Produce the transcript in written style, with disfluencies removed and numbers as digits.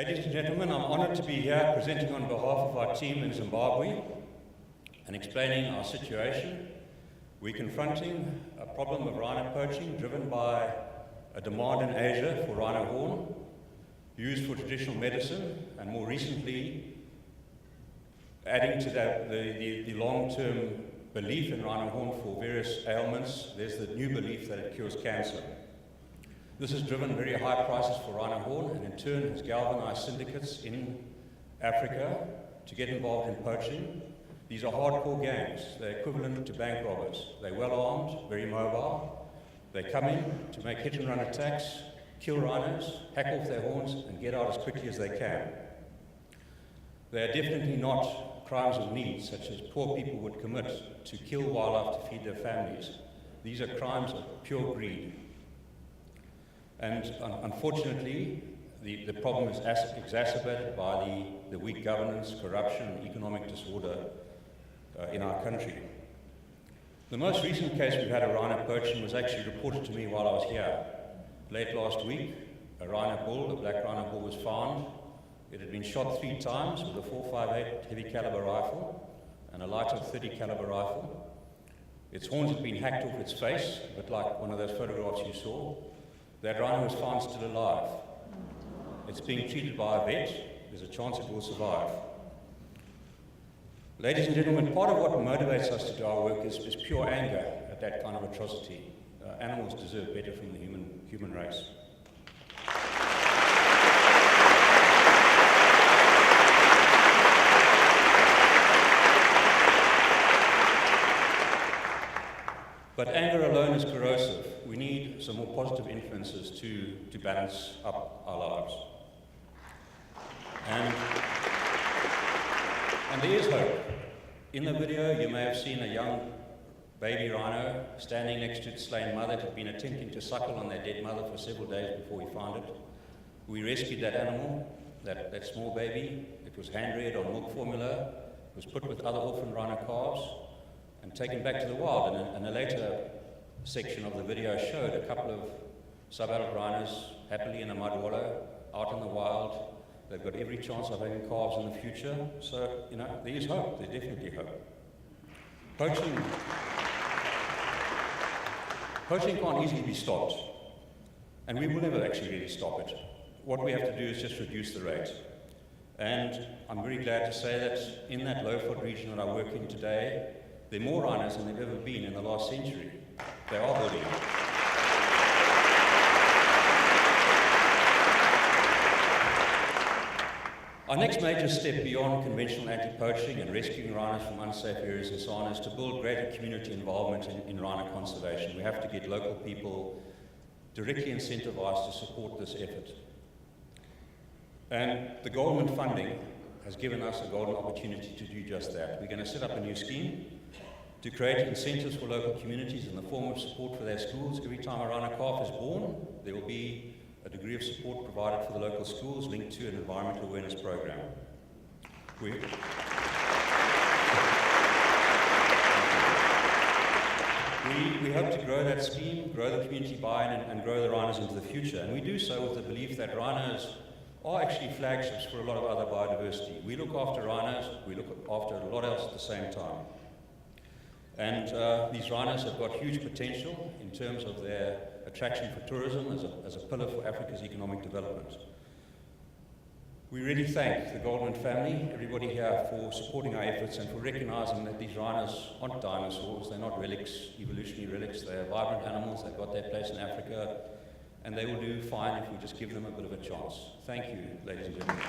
Ladies and gentlemen, I'm honoured to be here presenting on behalf of our team in Zimbabwe and explaining our situation. We're confronting a problem of rhino poaching driven by a demand in Asia for rhino horn, used for traditional medicine, and more recently, adding to that the long-term belief in rhino horn for various ailments, there's the new belief that it cures cancer. This has driven very high prices for rhino horn and in turn has galvanized syndicates in Africa to get involved in poaching. These are hardcore gangs. They're equivalent to bank robbers. They're well armed, very mobile. They come in to make hit and run attacks, kill rhinos, hack off their horns and get out as quickly as they can. They are definitely not crimes of need, such as poor people would commit to kill wildlife to feed their families. These are crimes of pure greed. And unfortunately, the problem is exacerbated by the weak governance, corruption, and economic disorder in our country. The most recent case we've had of rhino poaching was actually reported to me while I was here. Late last week, a rhino bull, a black rhino bull, was found. It had been shot 3 times with a .458 heavy caliber rifle and a lighter .30 caliber rifle. Its horns had been hacked off its face, a bit like one of those photographs you saw. That rhino was found still alive. It's being treated by a vet. There's a chance it will survive. Ladies and gentlemen, part of what motivates us to do our work is pure anger at that kind of atrocity. Animals deserve better from the human race. But anger alone is corrosive. We need some more positive influences to balance up our lives. And there is hope. In the video, you may have seen a young baby rhino standing next to its slain mother. It had been attempting to suckle on their dead mother for several days before we found it. We rescued that animal, that small baby. It was hand-reared on milk formula. It was put with other orphan rhino calves and taken back to the wild. And a later section of the video showed a couple of sub-adult rhinos happily in a mud wallow, out in the wild. They've got every chance of having calves in the future. So, there is hope. There's definitely hope. Poaching can't easily be stopped. And we will never actually really stop it. What we have to do is just reduce the rate. And I'm very glad to say that in that Lowfoot region that I work in today, there are more rhinos than there have ever been in the last century. They are holding up. Our next major step beyond conventional anti-poaching and rescuing rhinos from unsafe areas and so on is to build greater community involvement in rhino conservation. We have to get local people directly incentivized to support this effort. And the Goldman funding has given us a golden opportunity to do just that. We're going to set up a new scheme to create incentives for local communities in the form of support for their schools. Every time a rhino calf is born, there will be a degree of support provided for the local schools linked to an environmental awareness program. We hope to grow that scheme, grow the community buy-in, and grow the rhinos into the future. And we do so with the belief that rhinos are actually flagships for a lot of other biodiversity. We look after rhinos, we look after a lot else at the same time. And these rhinos have got huge potential in terms of their attraction for tourism as a pillar for Africa's economic development. We really thank the Goldman family, everybody here, for supporting our efforts and for recognizing that these rhinos aren't dinosaurs, they're not relics, evolutionary relics, they're vibrant animals, they've got their place in Africa, and they will do fine if we just give them a bit of a chance. Thank you, ladies and gentlemen.